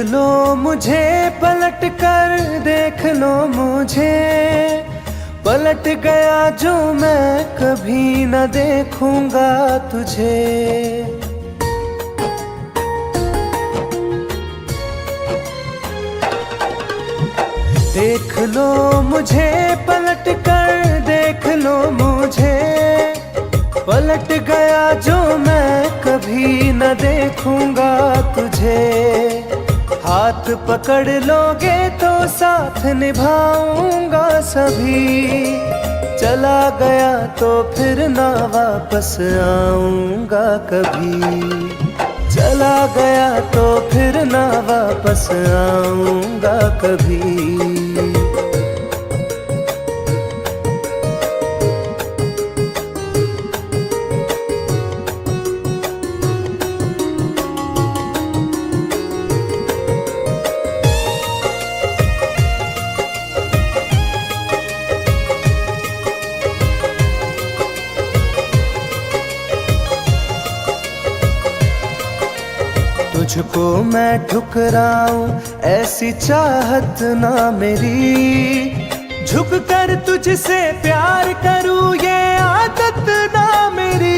लो मुझे पलट कर, देख लो मुझे, पलट गया जो मैं कभी न देखूंगा तुझे। देख लो मुझे पलट कर, देख लो मुझे, पलट गया जो मैं कभी न देखूंगा तुझे। हाथ पकड़ लोगे तो साथ निभाऊंगा सभी, चला गया तो फिर ना वापस आऊंगा कभी। चला गया तो फिर ना वापस आऊंगा कभी। तुझको मैं ठुकराऊं ऐसी चाहत ना मेरी, झुक कर तुझसे प्यार करूं ये आदत ना मेरी।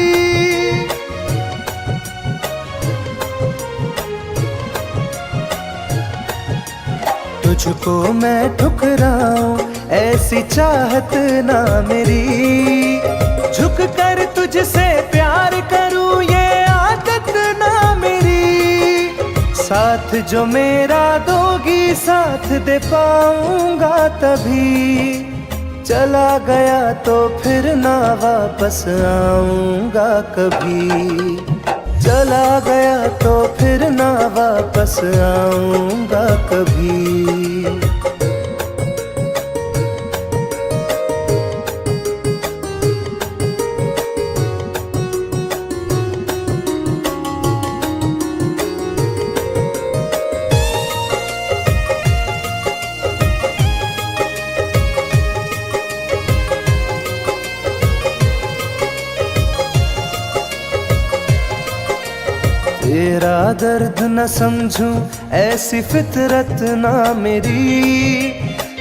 तुझको मैं ठुकराऊं ऐसी चाहत ना मेरी, झुक कर तुझसे प्यार करूं ये आदत ना मेरी। साथ जो मेरा दोगी साथ दे पाऊंगा तभी, चला गया तो फिर ना वापस आऊंगा कभी। चला गया तो फिर ना वापस आऊंगा कभी। तेरा दर्द न समझूं ऐसी फितरत ना मेरी,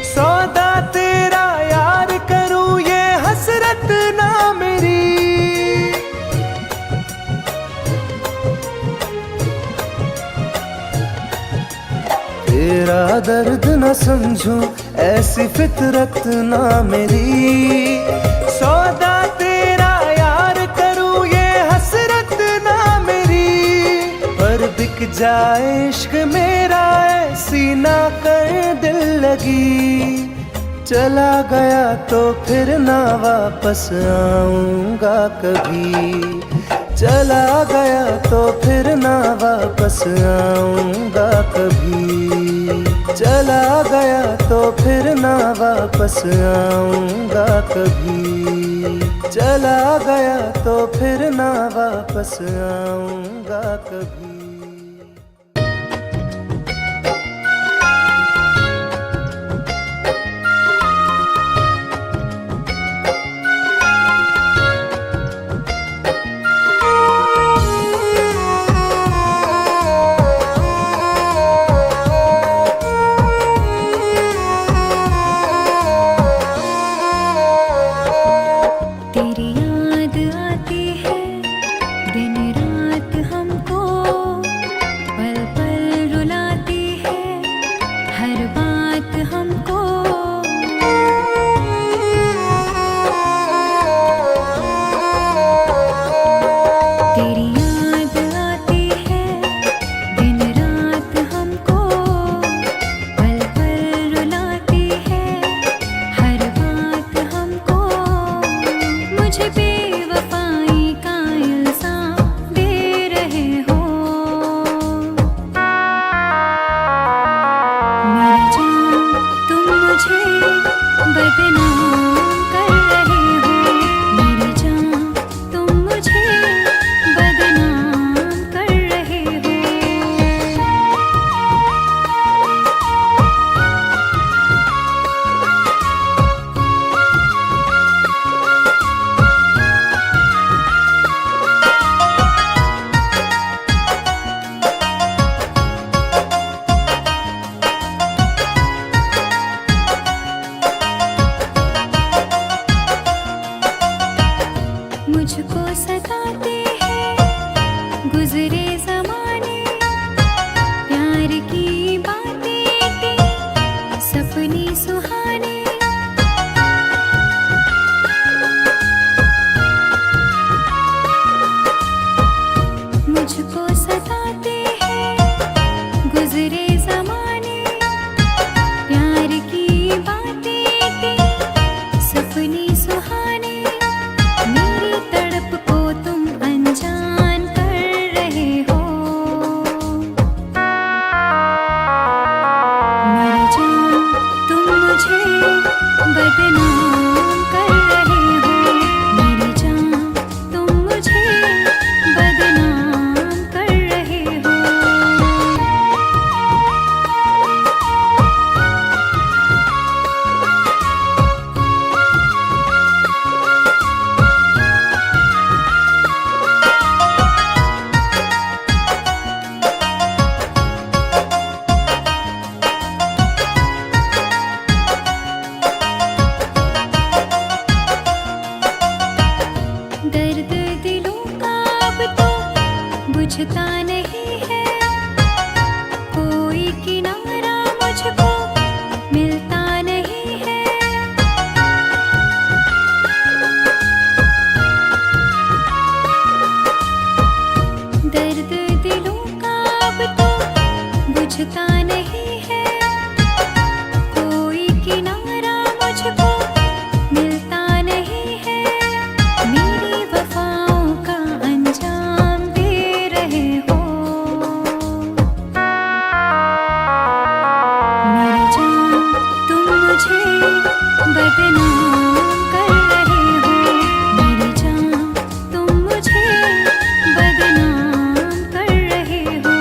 सौदा तेरा यार करूं ये हसरत ना मेरी। तेरा दर्द न समझूं ऐसी फितरत ना मेरी, सौदा तेरा यार करूं ये हसरत ना मेरी। पर बिक जाए इश्क मेरा ऐसी ना कर दिल लगी, चला गया तो फिर ना वापस आऊंगा कभी। चला गया तो फिर ना वापस आऊंगा कभी। चला गया तो फिर ना वापस आऊंगा कभी। चला गया तो फिर ना वापस आऊंगा कभी। मुझे बदनाम कर रहे हो, मेरी जान तुम मुझे बदनाम कर रहे हो।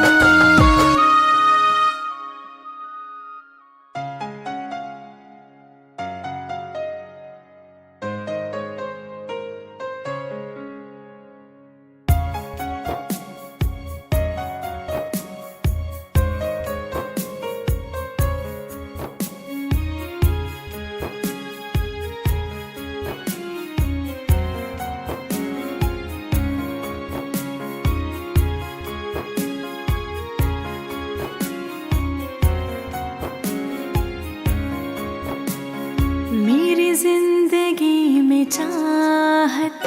मेरी जिंदगी में चाहत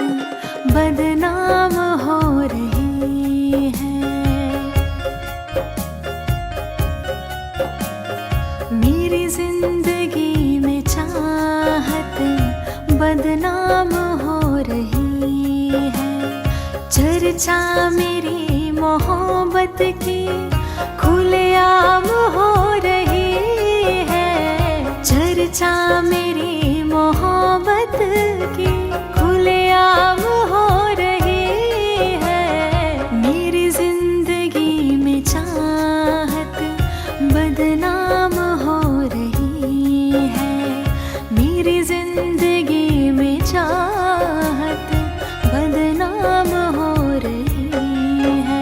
बदनाम हो रही है, मेरी जिंदगी में चाहत बदनाम हो रही है। चर्चा मेरी मोहब्बत की खुलेआम हो रही है, चर्चा मेरी मोहब्बत की खुलेआम हो रही है। मेरी जिंदगी में चाहत बदनाम हो रही है, मेरी जिंदगी में चाहत बदनाम हो रही है।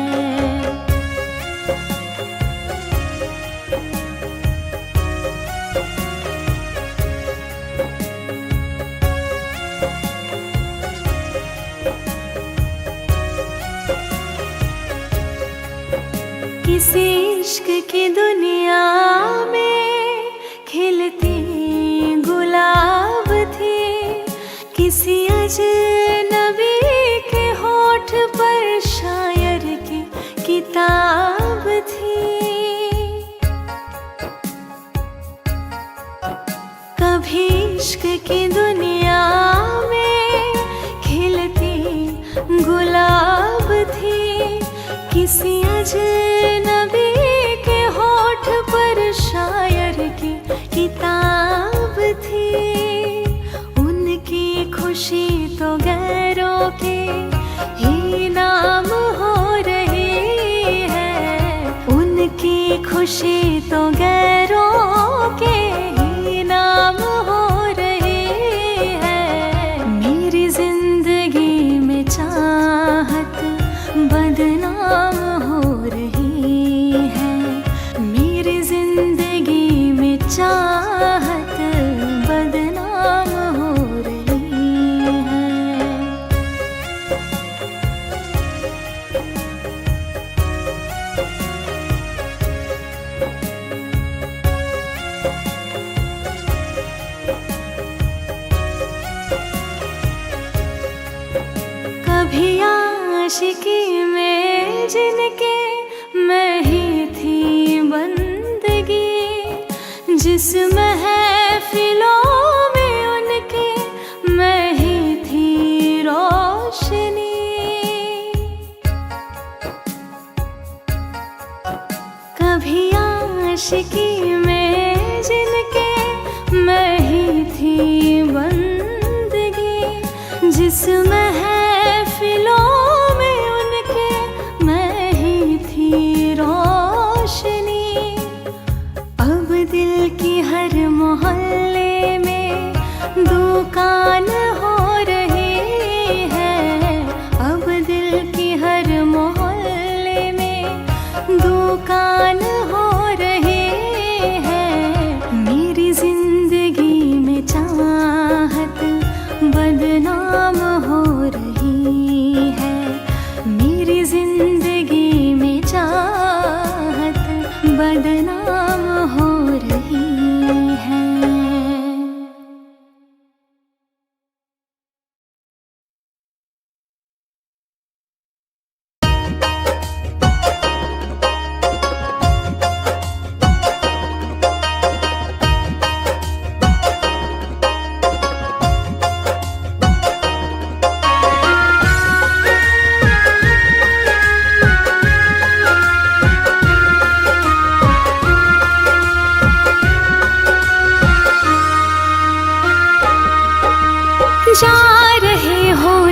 किसी इश्क की दुनिया में खिलती गुलाब थी, किसी अजनबी के होठ पर शायर की किताब थी। कभी इश्क की दुनिया में खिलती गुलाब थी, किसी अजनबी के होठ पर शायर की किताब थी। उनकी खुशी तो गैरों के ही नाम हो रही है, उनकी खुशी तो गैरों के ही नाम हो रही है। मेरी जिंदगी में चाहत बदनाम हो रही है, मेरी जिंदगी में चाहत बदनाम हो रही है। कभी आशिकी में जिनके मैं ही थी बंदगी, जिस महफिलों में उनके मैं ही थी रोशनी। कभी आशिकी में जिनके मैं ही थी बंदगी, जिस महफिलों में उनके मैं ही थी रोशनी। अब दिल की हर मोहल्ले में दुकान हो रही है, अब दिल की हर मोहल्ले में दुकान हो रही है। मेरी जिंदगी में चाहत बदनाम हो रही है, मेरी जिंदगी में चाहत बदनाम हो रही है।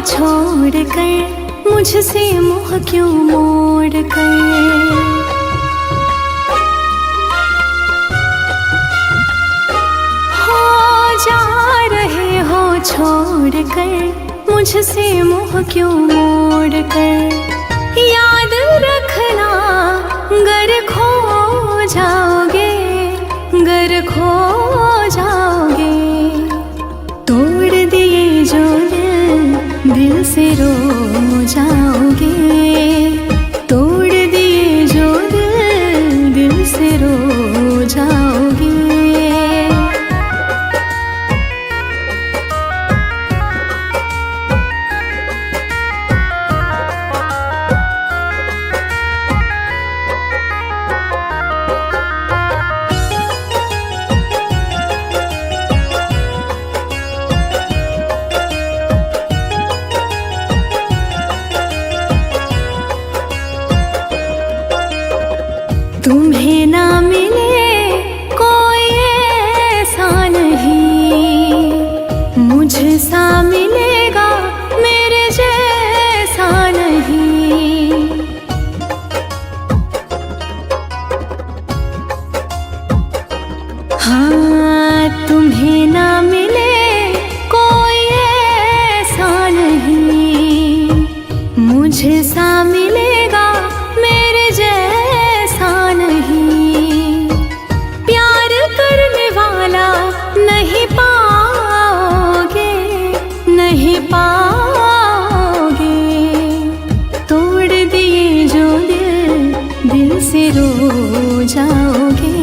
छोड़ कर मुझसे मुँह क्यों मोड़ कर। हो जा रहे हो छोड़ कर मुझसे मुँह क्यों मोड़ कर। याद रखना गर खो जाओगे, गर खो जाओगे। तोड़ दिए जो दिल से रो जाओगे। तोड़ दिए जो दिल से रो जाओगे। तुम्हें ना मिले कोई ऐसा नहीं, मुझसा मिलेगा मेरे जैसा नहीं। हाँ तुम्हें ना मिले कोई ऐसा नहीं, मुझसा मिलेगा मेरे जैसा नहीं। प्यार करने वाला नहीं पाओगे, नहीं पाओगे। तोड़ दिए जो दिल से रो जाओगे।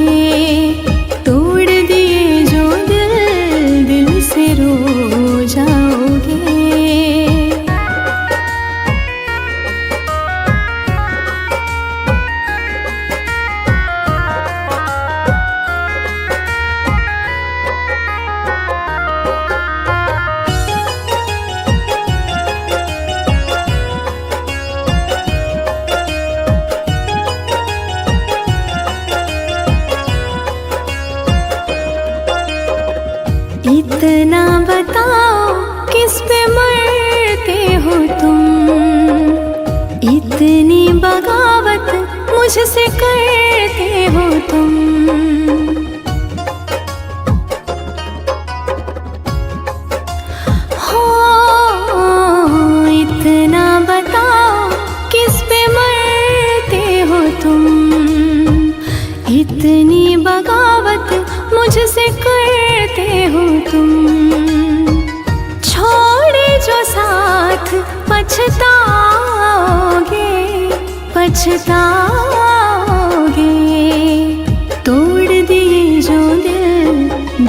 तोड़ दिए जो दिल से रो जाओगे। इतना बताओ किस पे मरते हो तुम, इतनी बगावत मुझसे करते हो तुम। हो इतना बताओ किस पे मरते हो तुम, इतनी बगावत मुझसे करते हो तुम। छोड़े जो साथ पछताओगे, पछताओगे। तोड़ दिए जो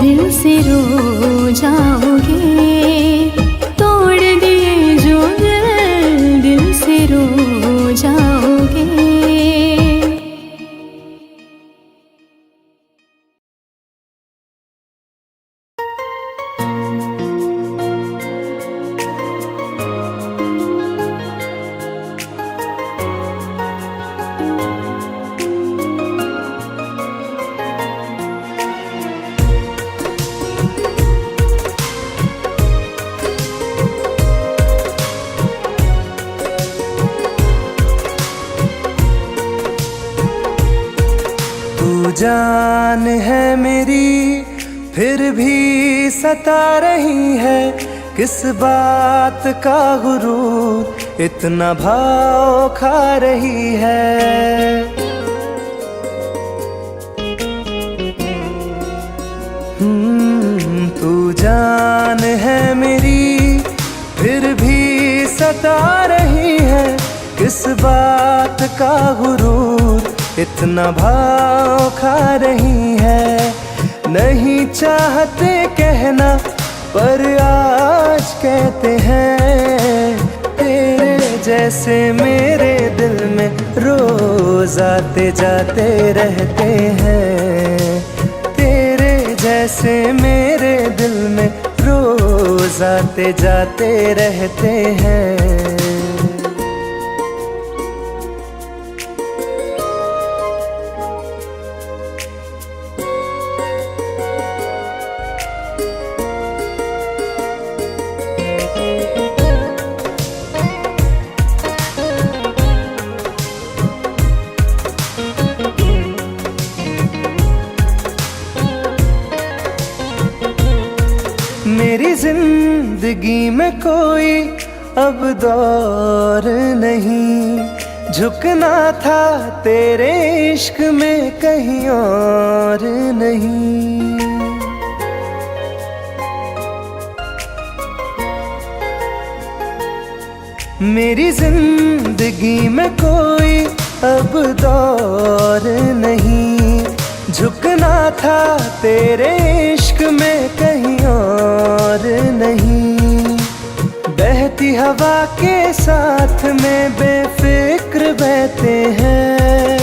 दिल से रो जाओगे। तोड़ दिए जो दिल से रो जाओगे। जान है मेरी फिर भी सता रही है, किस बात का गुरूर इतना भाव खा रही है। तू जान है मेरी फिर भी सता रही है, किस बात का गुरूर इतना भाव खा रही है। नहीं चाहते कहना पर आज कहते हैं, तेरे जैसे मेरे दिल में रोज आते जाते रहते हैं। तेरे जैसे मेरे दिल में रोज आते जाते रहते हैं। मेरी जिंदगी में कोई अब दौर नहीं, झुकना था तेरे इश्क में कहीं और नहीं। मेरी जिंदगी में कोई अब दौर नहीं, झुकना था तेरे इश्क में कहीं और नहीं। बहती हवा के साथ में बेफिक्र बहते हैं,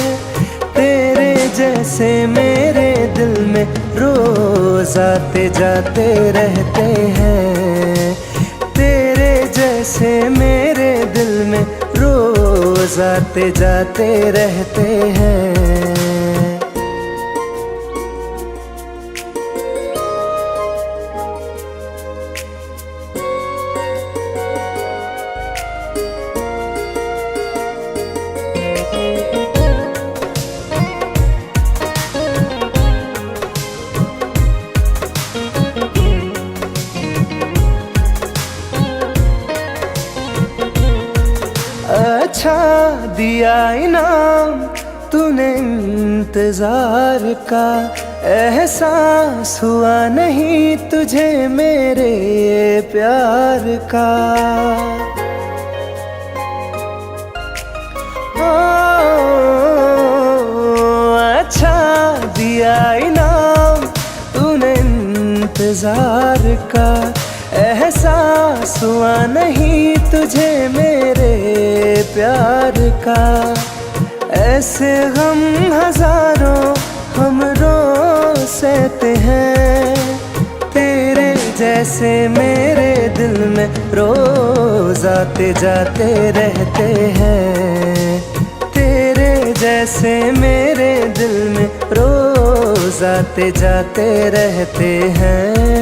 तेरे जैसे मेरे दिल में रोज आते जाते रहते हैं। तेरे जैसे मेरे दिल में रोज आते जाते रहते हैं। अच्छा दिया इनाम तूने इंतजार का, एहसास हुआ नहीं तुझे मेरे प्यार का। अच्छा दिया इनाम तूने इंतजार का, एहसास हुआ नहीं तुझे मेरे प्यार का। ऐसे गम हजारों हम रोज सहते हैं, तेरे जैसे मेरे दिल में रोज आते जाते रहते हैं। तेरे जैसे मेरे दिल में रोज आते जाते रहते हैं।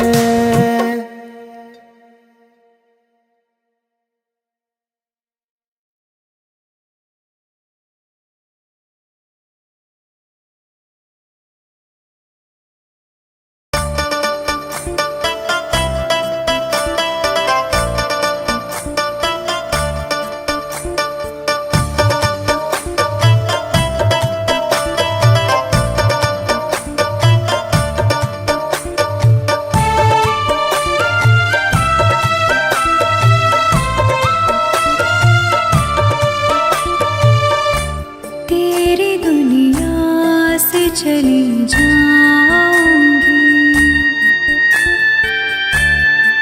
चली जाऊंगी,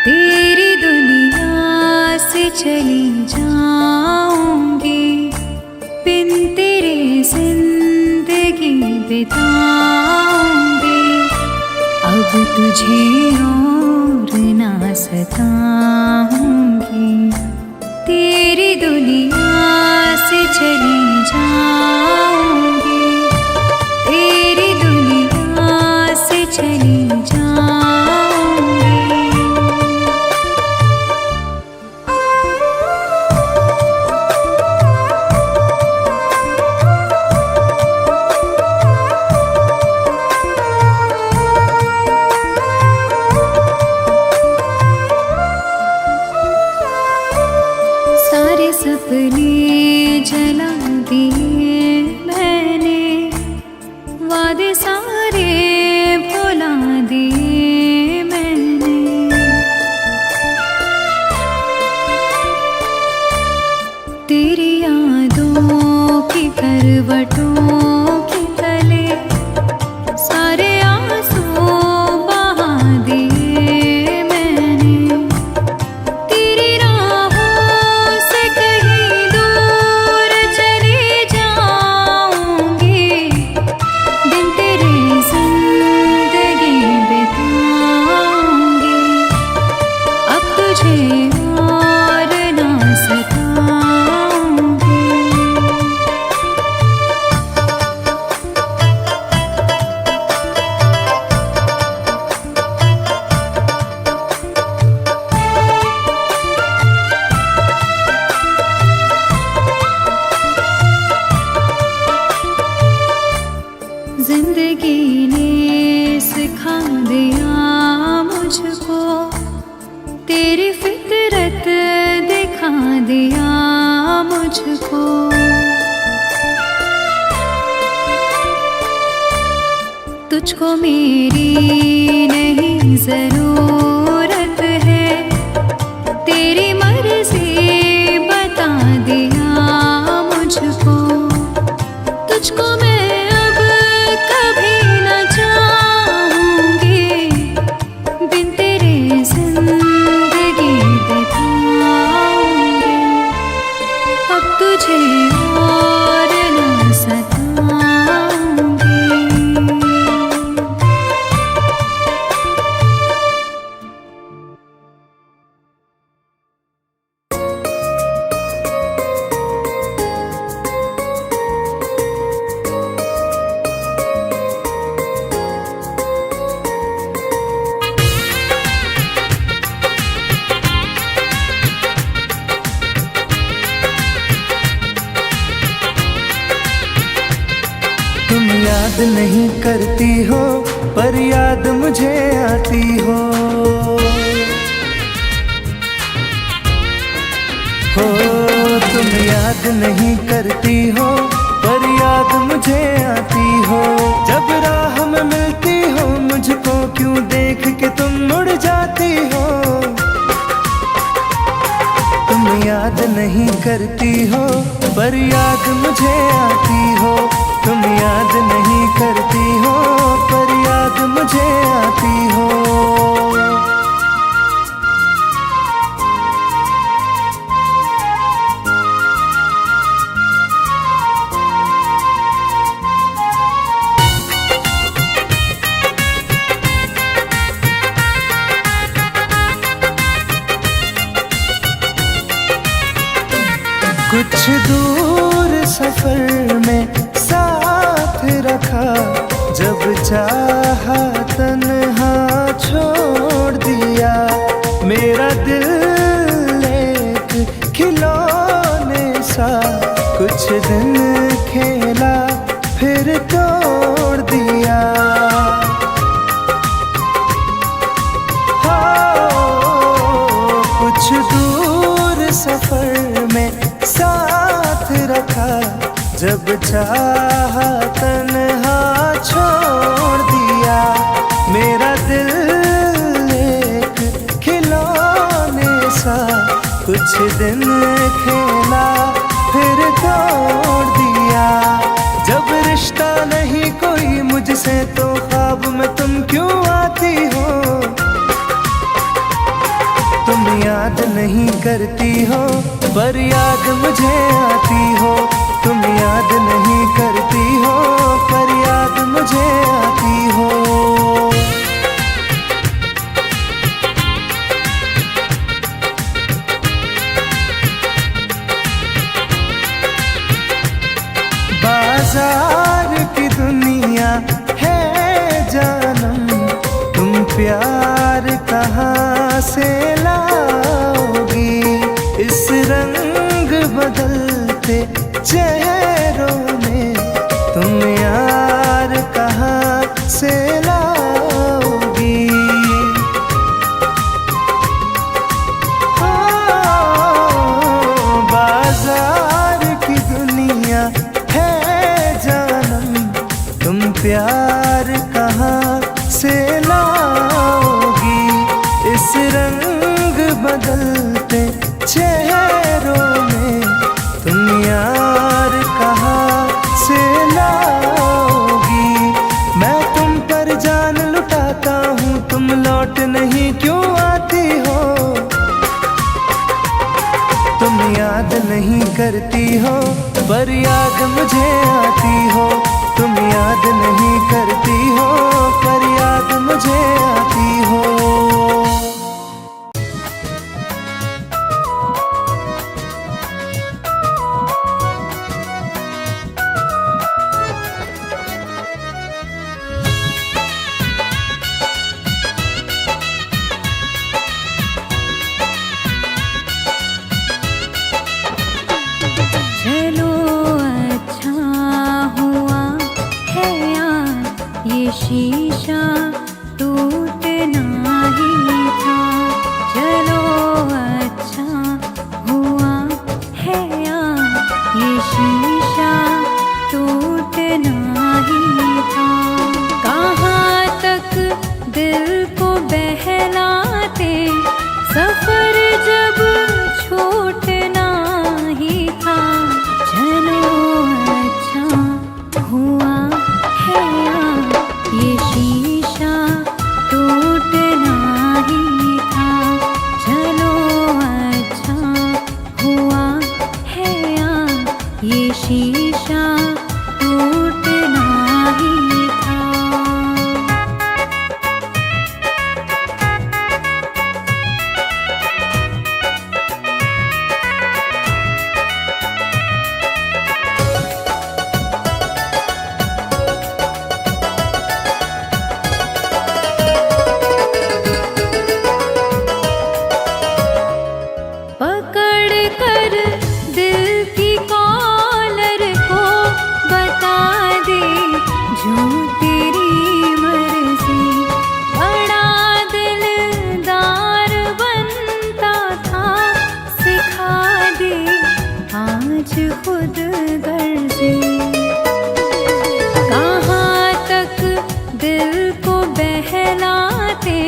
तेरी दुनिया से चली जाऊंगी, बिन तेरे जिंदगी बिताऊंगी। अब तुझे और ना सताऊंगी, तेरी दुनिया से चली जाऊंगी, तेरी दुनिया से चली जाऊंगी। सारे सपने जला दिए मैंने, वादे सारे भुला दिए मैंने। तेरी यादों की करवटों के तले सारे आंसू बहा दिए मैंने। तेरी राहों से कहीं दूर चली जाऊंगी, दिन तेरे जिंदगी बिताऊंगी। अब तुझे और ना सताऊंगी। जिंदगी ने सिखा दिया मुझको मुझको। तुझको मेरी नहीं जरूरत है, तेरी मर्जी बता दिया मुझको। तुझको मैं अब कभी न चाहूंगी, बिन तेरे जिंदगी बिताऊंगी। अब तुझे और न सताऊंगी। तुम याद नहीं करती हो पर याद मुझे आती हो। तुम याद नहीं करती हो पर याद मुझे आती हो। जब राह में मिलती हो मुझको क्यों देख के तुम मुड़ जाती हो। तुम याद नहीं करती हो पर याद मुझे आती हो। तुम याद नहीं करती हो पर याद मुझे आती हो। कुछ दूर सफर में साथ रखा, जब चाहा तन्हा छोड़ दिया। मेरा दिल एक खिलौने सा कुछ दिन खेला फिर तोड़ दिया। कुछ दूर सफर में साथ रखा, जब चाहा तन्हा छोड़ दिया। मेरा दिल एक खिलौने सा कुछ दिन खेला फिर तोड़ दिया। जब रिश्ता नहीं कोई मुझसे तो ख्वाब में तुम क्यों आती हो। तुम याद नहीं करती हो पर याद मुझे आती हो। तुम याद नहीं करती हो पर याद मुझे आती हो। बाजार की दुनिया है जानम, तुम प्यार कहाँ से लाओगी। इस रंग बदलते चेहरों में तुम यार कहाँ से लाओगी। बाजार की दुनिया है जानम, तुम प्यार कहाँ से लाओगी। इस रंग बदलते चेहरों में तुम यार कहाँ से लाओगी। मैं तुम पर जान लुटाता हूँ, तुम लौट नहीं क्यों आती हो। तुम याद नहीं करती हो पर याद मुझे आती हो। तुम याद नहीं करती हो पर याद मुझे आती हो। चलो अच्छा हुआ बहलाते, सफर जब छूटना ही था। चलो अच्छा हुआ है ये शीशा टूटना ही था। चलो अच्छा हुआ है ये शीशा टूटना ही था। पकड़ कर दिल की कॉलर को बता दे जो तेरी मर्जी। बड़ा दिलदार बनता था, सिखा दे आज खुद गर्जी। कहाँ तक दिल को बहलाते,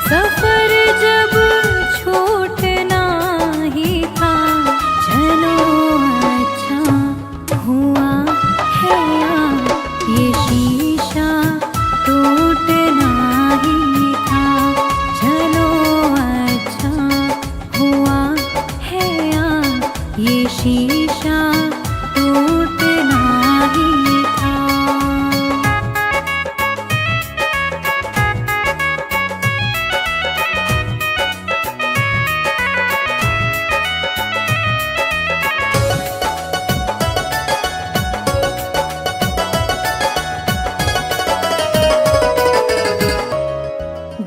सफर जब छूटना ही था। चलो अच्छा हुआ है ये शीशा टूटना ही था। चलो अच्छा हुआ है ये शीशा टूटना ही था।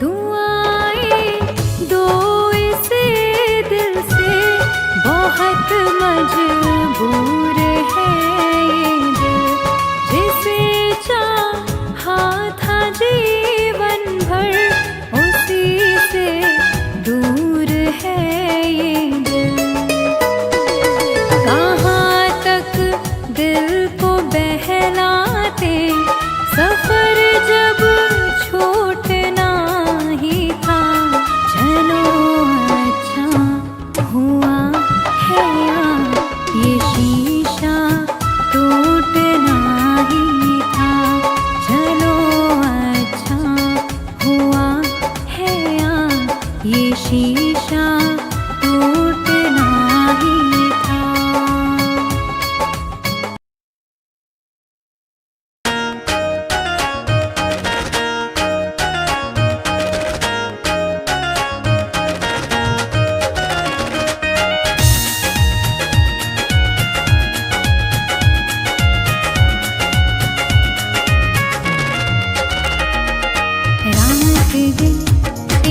दुआएं दो इसे दिल से, बहुत मजबूर है ये दिल। जिसे चाहा था जीवन भर, उसी से दूर है ये दिल। कहाँ तक दिल को बहलाते, सफर जब छूटना ही था। चलो अच्छा हुआ है ये शीशा टूटना ही था। चलो अच्छा हुआ है ये शीशा टूटना ही था। रात दिन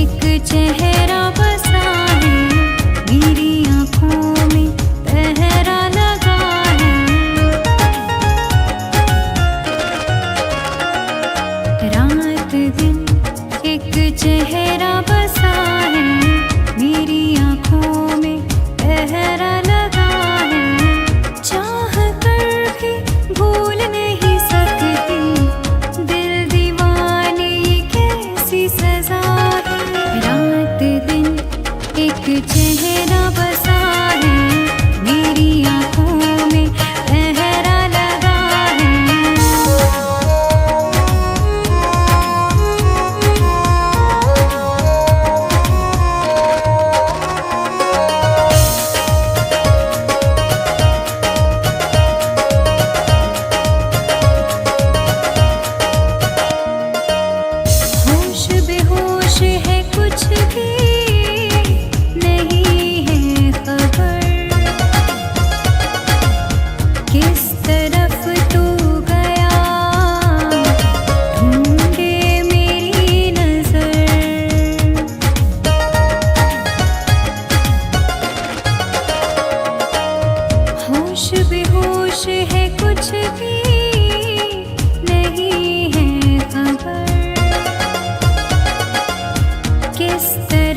एक चेहरा बसा है, मेरी आँखों में पहरा लगा है। रात दिन एक चेहरा बसा है, मेरी आँखों में पहरा लगा है। चाह कर भी भूल नहीं सकती, दिल दीवाने कैसी सजा है। रात दिन एक चेहरा बसा है, मेरी आँखों में पहरा लगा है। होश बेहोश है, कुछ भी नहीं है खबर। किस तरफ तू गया, ढूंढे मेरी नजर। होश बेहोश है, कुछ भी नहीं है खबर। किस तरह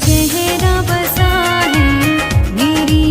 चेहरा बसा है मेरी